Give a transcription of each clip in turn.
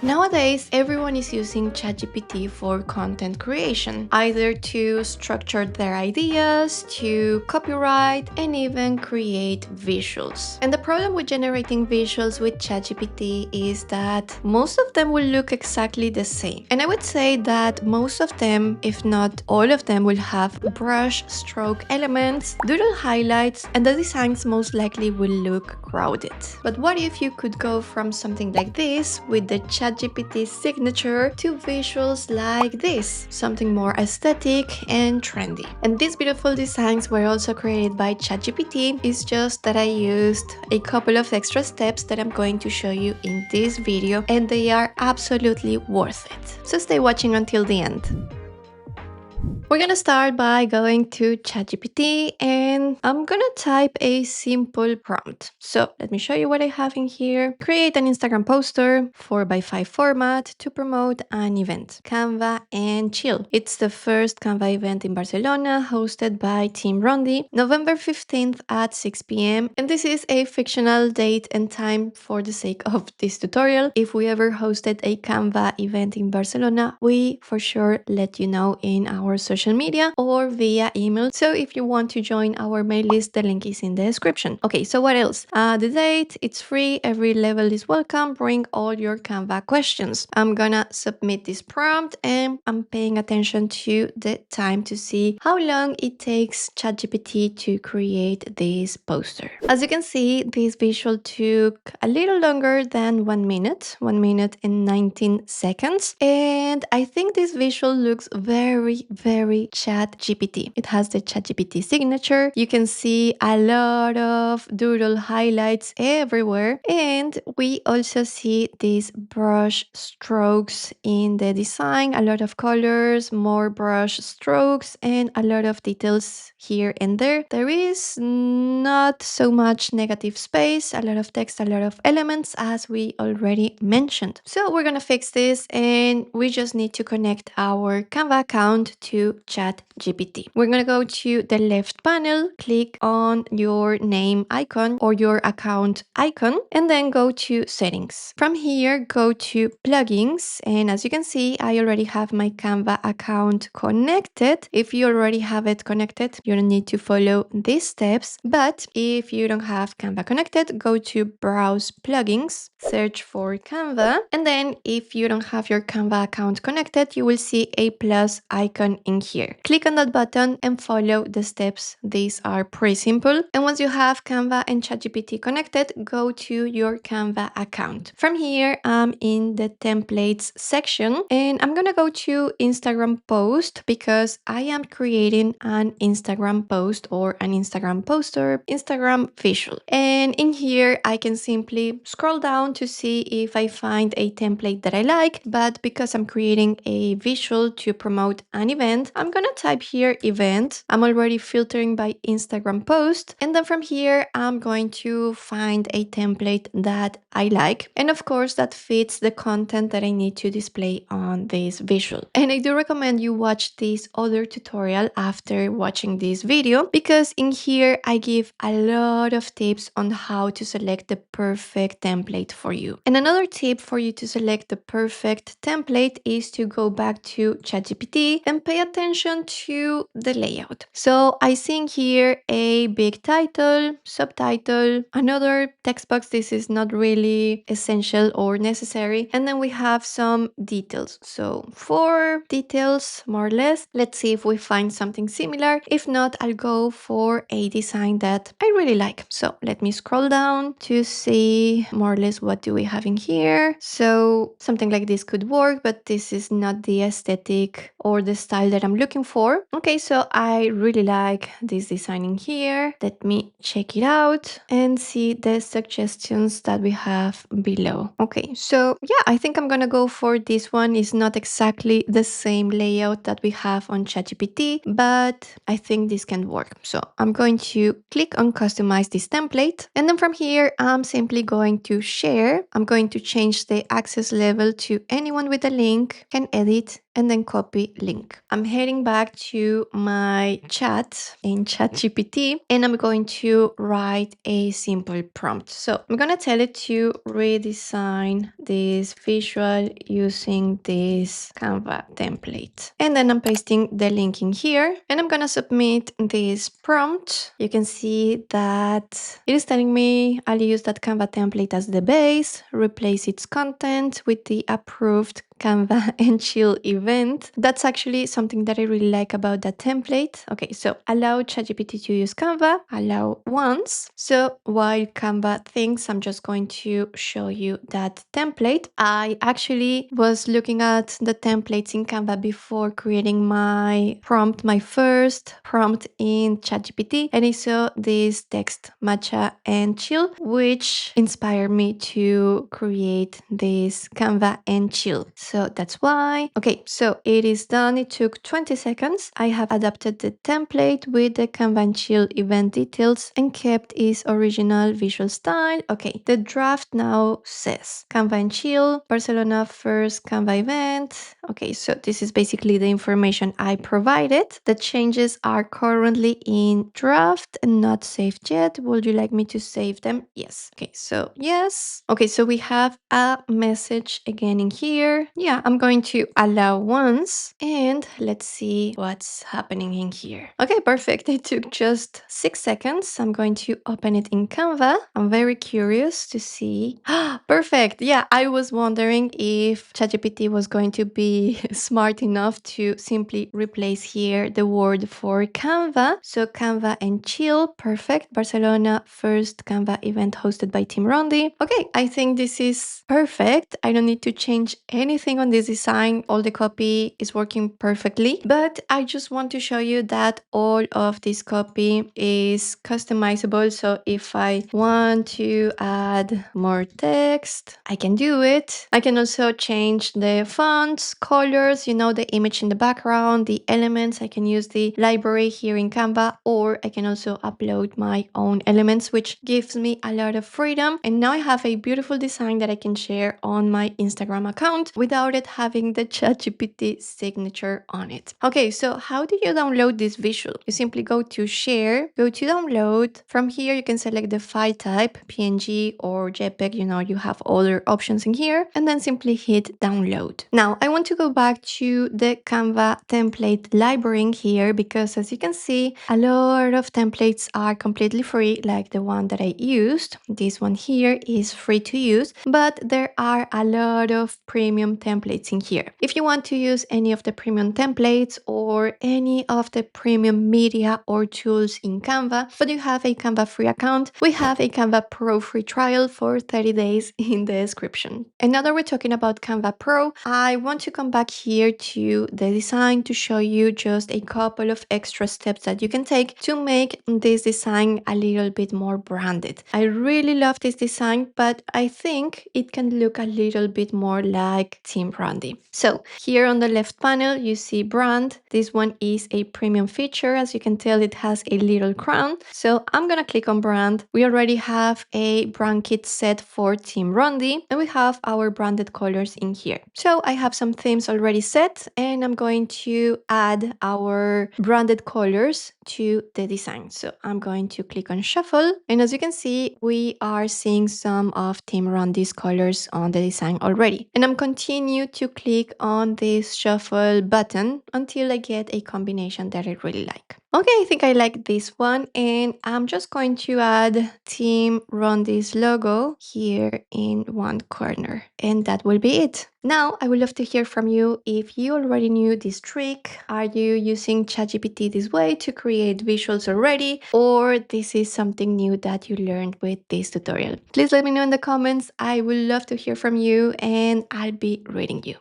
Nowadays, everyone is using ChatGPT for content creation, either to structure their ideas, to copyright, and even create visuals. And the problem with generating visuals with ChatGPT is that most of them will look exactly the same. And I would say that most of them, if not all of them, will have brush stroke elements, doodle highlights, and the designs most likely will look crowded. But what if you could go from something like this with the ChatGPT signature to visuals like this, something more aesthetic and trendy. And these beautiful designs were also created by ChatGPT. It's just that I used a couple of extra steps that I'm going to show you in this video, and they are absolutely worth it. So stay watching until the end. We're gonna start by going to ChatGPT and I'm gonna type a simple prompt. So let me show you what I have in here. Create an Instagram poster 4x5 format to promote an event. Canva and chill. It's the first Canva event in Barcelona hosted by Team Rondi, November 15th at 6 p.m. And this is a fictional date and time for the sake of this tutorial. If we ever hosted a Canva event in Barcelona, we for sure let you know in our social media or via email. So if you want to join our mail list, the link is in the description. Okay, so what else? The date, it's free. Every level is welcome. Bring all your Canva questions. I'm gonna submit this prompt and I'm paying attention to the time to see how long it takes ChatGPT to create this poster. As you can see, this visual took a little longer than 1 minute, 1 minute and 19 seconds. And I think this visual looks very ChatGPT. It has the ChatGPT signature. You can see a lot of doodle highlights everywhere. And we also see these brush strokes in the design, a lot of colors, more brush strokes, and a lot of details here and there. There is not so much negative space, a lot of text, a lot of elements, as we already mentioned. So we're gonna fix this and we just need to connect our Canva account to ChatGPT. We're gonna go to the left panel, click on your name icon or your account icon, and then go to settings. From here, go to plugins, and as you can see, I already have my Canva account connected. If you already have it connected, you don't need to follow these steps, but if you don't have Canva connected, go to browse plugins, search for Canva, and then if you don't have your Canva account connected, you will see a plus icon in here. Click on that button and follow the steps. These are pretty simple. And once you have Canva and ChatGPT connected, go to your Canva account. From here, I'm in the templates section and I'm gonna go to Instagram post because I am creating an Instagram post or an Instagram poster, Instagram visual. And in here, I can simply scroll down to see if I find a template that I like, but because I'm creating a visual to promote an event, I'm gonna type here event. I'm already filtering by Instagram post, and then from here I'm going to find a template that I like, and of course that fits the content that I need to display on this visual. And I do recommend you watch this other tutorial after watching this video, because in here I give a lot of tips on how to select the perfect template for you. And another tip for you to select the perfect template is to go back to ChatGPT and pay attention to the layout. So I see here a big title, subtitle, another text box. This is not really essential or necessary. And then we have some details. So 4 details, more or less. Let's see if we find something similar. If not, I'll go for a design that I really like. So let me scroll down to see more or less what do we have in here. So something like this could work, but this is not the aesthetic or the style that I'm looking for. Okay, so I really like this design in here. Let me check it out and see the suggestions that we have below. Okay, so yeah, I think I'm gonna go for this one. It's not exactly the same layout that we have on ChatGPT, but I think this can work. So I'm going to click on customize this template, and then from here I'm simply going to share. I'm going to change the access level to anyone with a link can edit and then copy link. I'm heading back to my chat in ChatGPT, and I'm going to write a simple prompt. So I'm going to tell it to redesign this visual using this Canva template. And then I'm pasting the link in here, and I'm going to submit this prompt. You can see that it is telling me I'll use that Canva template as the base, replace its content with the approved Canva and Chill event. That's actually something that I really like about that template. Okay, so allow ChatGPT to use Canva, allow once. So while Canva thinks, I'm just going to show you that template. I actually was looking at the templates in Canva before creating my prompt, my first prompt in ChatGPT, and I saw this text matcha and chill, which inspired me to create this Canva and Chill. So that's why. Okay, so it is done. It took 20 seconds. I have adapted the template with the Canva and Chill event details and kept its original visual style. Okay, the draft now says Canva and Chill, Barcelona first Canva event. Okay, so this is basically the information I provided. The changes are currently in draft and not saved yet. Would you like me to save them? Yes. Okay, so yes. Okay, so we have a message again in here. Yeah, I'm going to allow once and let's see what's happening in here. Okay, perfect. It took just 6 seconds. I'm going to open it in Canva. I'm very curious to see. Perfect. Yeah, I was wondering if ChatGPT was going to be smart enough to simply replace here the word for Canva. So Canva and Chill, perfect. Barcelona first Canva event hosted by Team Rondi. Okay, I think this is perfect. I don't need to change anything on this design. All the copy is working perfectly, but I just want to show you that all of this copy is customizable. So if I want to add more text, I can do it. I can also change the fonts, colors, the image in the background, the elements. I can use the library here in Canva, or I can also upload my own elements, which gives me a lot of freedom. And now I have a beautiful design that I can share on my Instagram account without it having the ChatGPT signature on it. Okay, so how do you download this visual? You simply go to share, go to download. From here, you can select the file type, PNG or JPEG, you have other options in here, and then simply hit download. Now, I want to go back to the Canva template library here because as you can see, a lot of templates are completely free, like the one that I used. This one here is free to use, but there are a lot of premium templates in here. If you want to use any of the premium templates or any of the premium media or tools in Canva, but you have a Canva free account, we have a Canva Pro free trial for 30 days in the description. And now that we're talking about Canva Pro, I want to come back here to the design to show you just a couple of extra steps that you can take to make this design a little bit more branded. I really love this design, but I think it can look a little bit more like Team Randy. So here on the left panel, you see brand. This one is a premium feature. As you can tell, it has a little crown. So I'm gonna click on brand. We already have a brand kit set for Team Randy, and we have our branded colors in here. So I have some themes already set, and I'm going to add our branded colors to the design. So I'm going to click on shuffle, and as you can see, we are seeing some of Team Randy's colors on the design already. And I'm continue to click on this shuffle button until I get a combination that I really like. Okay, I think I like this one, and I'm just going to add Team Randy's logo here in one corner, and that will be it. Now, I would love to hear from you if you already knew this trick. Are you using ChatGPT this way to create visuals already, or this is something new that you learned with this tutorial? Please let me know in the comments. I would love to hear from you, and I'll be reading you.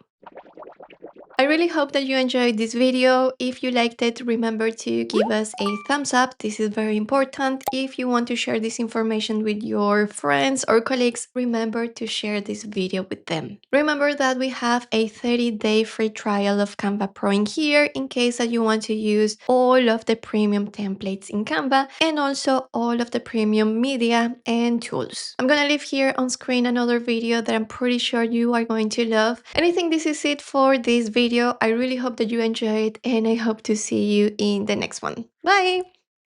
I really hope that you enjoyed this video. If you liked it, remember to give us a thumbs up. This is very important. If you want to share this information with your friends or colleagues, remember to share this video with them. Remember that we have a 30-day free trial of Canva Pro in here in case that you want to use all of the premium templates in Canva and also all of the premium media and tools. I'm gonna leave here on screen another video that I'm pretty sure you are going to love. And I think this is it for this video. video. I really hope that you enjoyed, and I hope to see you in the next one. Bye!